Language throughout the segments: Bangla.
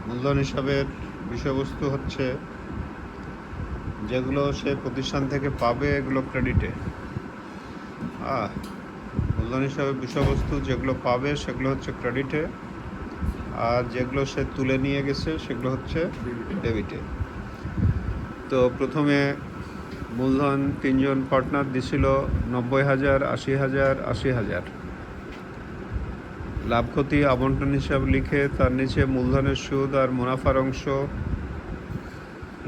মূলধন হিসাবের বিষয়বস্তু হচ্ছে যেগুলো সে প্রতিষ্ঠান থেকে পাবে এগুলো ক্রেডিটে। মূলধন হিসাবে বিষয়বস্তু যেগুলো পাবে সেগুলো হচ্ছে ক্রেডিটে, আর যেগুলো সে তুলে নিয়ে গেছে সেগুলো হচ্ছে ডেবিটে। তো প্রথমে মূলধন 3জন পার্টনার দিছিল 90,000, 80,000, 80,000। লাভ ক্ষতি আবন্টন হিসাব লিখে তার নিচে মূলধনের সুদ আর মুনাফার অংশ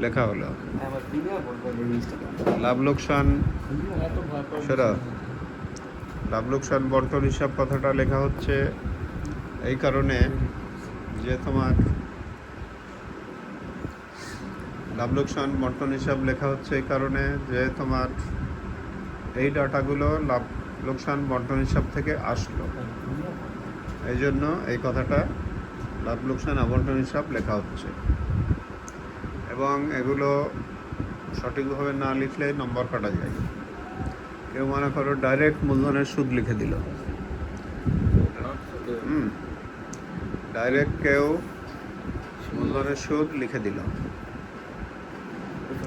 লেখা হলো। লাভ লোকসান লাভ লোকসান বন্টন হিসাব কথাটা লেখা হচ্ছে এই কারণে যে তোমার লাভ লোকসান বন্টন হিসাব লেখা হচ্ছে এই কারণে যে তোমার এই ডাটাগুলো লাভ লোকসান বন্টন হিসাব থেকে আসলো, এই জন্য এই কথাটা লাভ লোকসান আবন্টন হিসাব লেখা হচ্ছে। এবং এগুলো সঠিকভাবে না লিখলে নম্বর কাটা যায়। কেউ মনে করো ডাইরেক্ট মূলধনের সুদ লিখে দিল, ডাইরেক্ট কেউ মূলধনের সুদ লিখে দিল,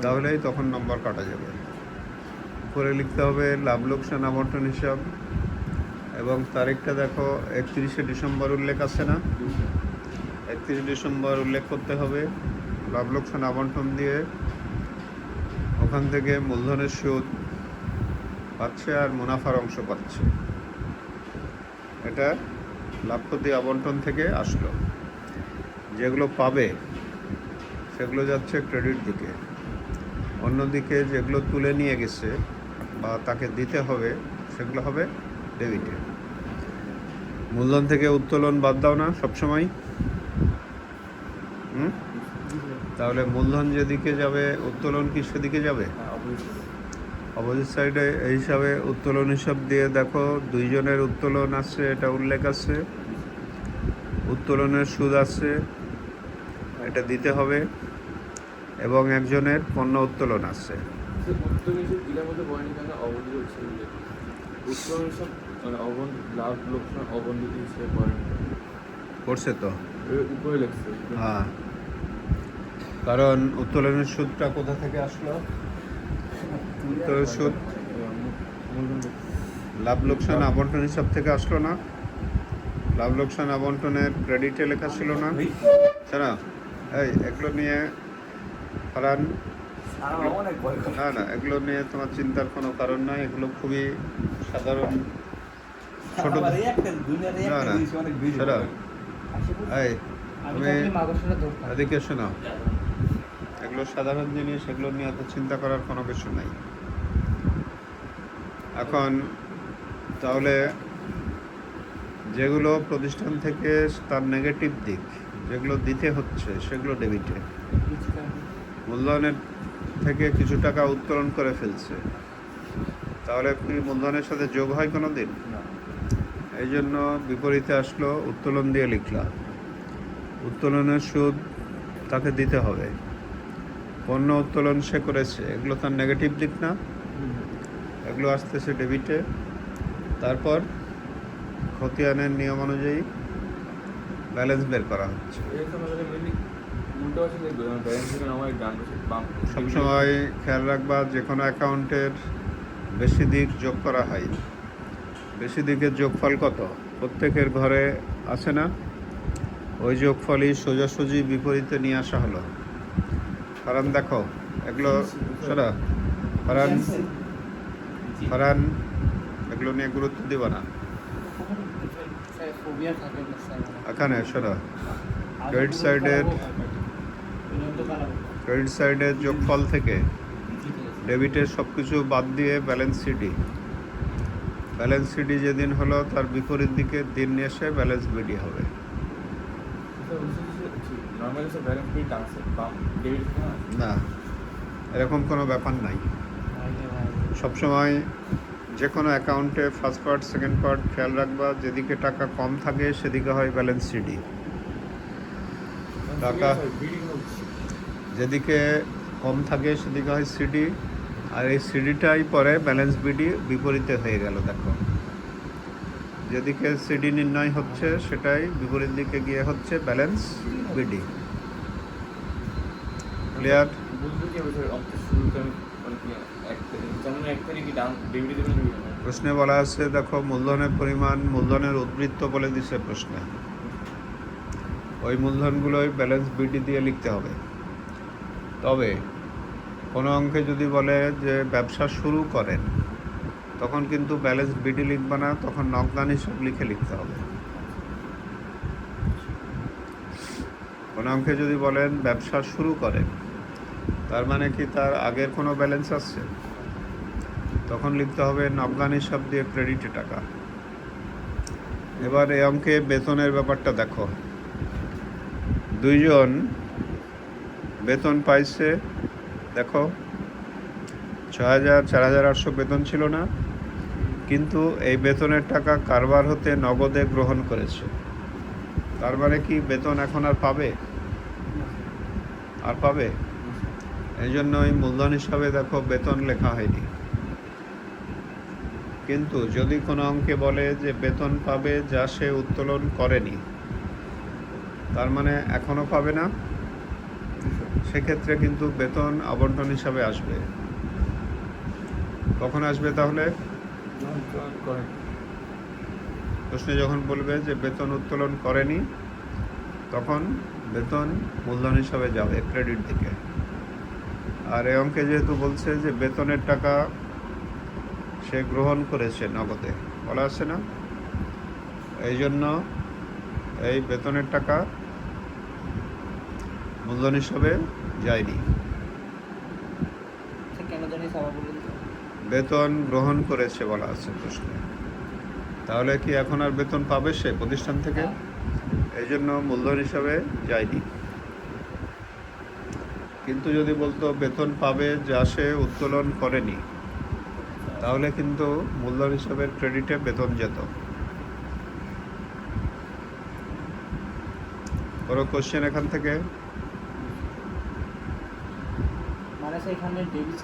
তাহলেই তখন নম্বর কাটা যাবে। উপরে লিখতে হবে লাভ লোকসান আবন্টন হিসাব, এবং তারিখটা দেখো 31শে ডিসেম্বর উল্লেখ আছে না? 31 ডিসেম্বর উল্লেখ করতে হবে। লাভ লোকসান আবন্টন দিয়ে ওখান থেকে মূলধনের সুদ পাচ্ছে আর মুনাফার অংশ পাচ্ছে। এটা লাভ ক্ষতি আবন্টন থেকে আসলো। যেগুলো পাবে সেগুলো যাচ্ছে ক্রেডিট দিকে, অন্যদিকে যেগুলো তুলে নিয়ে গেছে বা তাকে দিতে হবে সেগুলো হবে ডেবিটে। মূলধন থেকে উত্তোলন বাদ দাও না সবসময়। তাহলে মূলধন যেদিকে যাবে উত্তোলন কি সেদিকে যাবে? অপোজিট সাইডে। এই হিসাবে উত্তোলন হিসাব দিয়ে দেখো 2 জনের উত্তোলন আছে, এটা উল্লেখ আছে। উত্তোলনের সুদ আছে, এটা দিতে হবে, এবং একজনের পণ্য উত্তোলন আছে। করছে তো? হ্যাঁ, কারণ উত্তোলনের সুদটা কোথা থেকে আসলো? উত্তোলনের সুদ লাভ লোকসান আবন্টন হিসাব থেকে আসলো না? লাভ লোকসান আবন্টনের ক্রেডিটে লেখা ছিল না? ছাড়া এগুলো নিয়ে ফারান, না এগুলো নিয়ে তোমার চিন্তার কোনো কারণ নাই। এগুলো খুবই সাধারণ ছোট। না তুমি এদিকে শোনো, এগুলো সাধারণ জিনিস, এগুলো নিয়ে এত চিন্তা করার কোনো কিছু নাই। এখন তাহলে যেগুলো প্রতিষ্ঠান থেকে তার নেগেটিভ দিক যেগুলো দিতে হচ্ছে সেগুলো ডেবিটে। মূলধনের থেকে কিছু টাকা উত্তোলন করে ফেলছে, তাহলে কি মূলধনের সাথে যোগ হয় কোনো দিন? এই জন্য বিপরীতে আসলো, উত্তোলন দিয়ে লিখলাম। উত্তোলনের সুদ তাকে দিতে হবে, পণ্য উত্তোলন সে করেছে, এগুলো তার নেগেটিভ দিক না? এগুলো আসতেছে ডেবিটে। তারপর খতিয়ানের নিয়ম অনুযায়ী ব্যালেন্স বের করা হচ্ছে। সবসময় খেয়াল রাখবা, যে কোনো অ্যাকাউন্টের বেশি দিক যোগ করা হয়। বেশি দিকের যোগফল কত? প্রত্যেকের ঘরে আছে না? ওই যোগফলই সোজাসুজি বিপরীতে নিয়ে আসা হলো। কারণ দেখো এগুলো শোনা, ফারান এগুলো নিয়ে গুরুত্ব দিবা না। এখানে শোনা, ক্রেডিট সাইডের যোগফল থেকে ডেবিটের সব কিছু বাদ দিয়ে ব্যালেন্স সিডি যেদিন হলো তার বিপরীত দিকে দিন নিয়ে এসে ব্যালেন্স বিডি হবে। না, এরকম কোনো ব্যাপার নাই। সবসময় যে কোনো অ্যাকাউন্টে ফার্স্ট পার্ট সেকেন্ড পার্ট খেয়াল রাখবা, যেদিকে টাকা কম থাকে সেদিকে হয় ব্যালেন্স সিডি, টাকা যেদিকে কম থাকে সেদিকে হয় সিডি, আর এই সিডিটাই পরে ব্যালেন্স বিডি বিপরীতে হয়ে গেল। দেখো যেদিকে সিডি নির্ণয় হচ্ছে সেটাই বিপরীত দিকে গিয়ে হচ্ছে ব্যালেন্স বিডি। ক্লিয়ার? বুঝবো কি বছর অঙ্কের শুরুতে আমি মানে কি যেমন 1 তারিখে ডাউন ডেবিটে দেবেন না? প্রশ্নে বলা আছে, দেখো মূলধনের পরিমাণ মূলধনের উদ্বৃত্ত বলে দিছে প্রশ্নে। ওই মূলধনগুলোই ব্যালেন্স বিডি দিয়ে লিখতে হবে। তবে কোনো অঙ্কে যদি বলে যে ব্যবসা শুরু করেন, তখন কিন্তু ব্যালেন্স বিডি লিখবে না, তখন নগদান হিসাব লিখে লিখতে হবে। কোনো অঙ্কে যদি বলেন ব্যবসা শুরু করেন, তার মানে কি তার আগের কোনো ব্যালেন্স আছে, তখন লিখতে হবে নগদান হিসাব দিয়ে ক্রেডিটে টাকা। এবার এই অঙ্কে বেতনের ব্যাপারটা দেখো, দুইজন বেতন পাইছে, দেখো 6,000 4,800 বেতন ছিল না, কিন্তু এই বেতনের টাকা কারবার হতে নগদে গ্রহণ করেছে। তার মানে কি বেতন এখন আর পাবে? আর পাবে? এই জন্য এই মূলধন হিসাবে দেখো বেতন লেখা হয়নি। কিন্তু যদি কোনো অঙ্কে বলে যে বেতন পাবে যা সে উত্তোলন করেনি, তার মানে এখনও পাবে না, সেক্ষেত্রে কিন্তু বেতন আবন্টন হিসাবে আসবে। কখন আসবে তাহলে? প্রশ্নে যখন বলবে যে বেতন উত্তোলন করেনি, তখন বেতন মূলধন হিসাবে যাবে ক্রেডিট দিকে। আর এই অঙ্কে যেহেতু বলছে যে বেতনের টাকা সে গ্রহণ করেছে নগদে, বলা আছে না, এই জন্য এই বেতনের টাকা মূলধন হিসাবে যায়নি। বেতন গ্রহণ করেছে বলা আছে প্রশ্নে, তাহলে কি এখন আর বেতন পাবে সে প্রতিষ্ঠান থেকে? এই জন্য মূলধন হিসাবে যায়নি। কিন্তু যদি বলতো বেতন পাবে যা সে উত্তোলন করেনি, তাহলে কিন্তু মূলধন হিসাবের ক্রেডিটে বেতন যেত। কোনো কোশ্চেন এখান থেকে? মানে সেখানে ডেবিট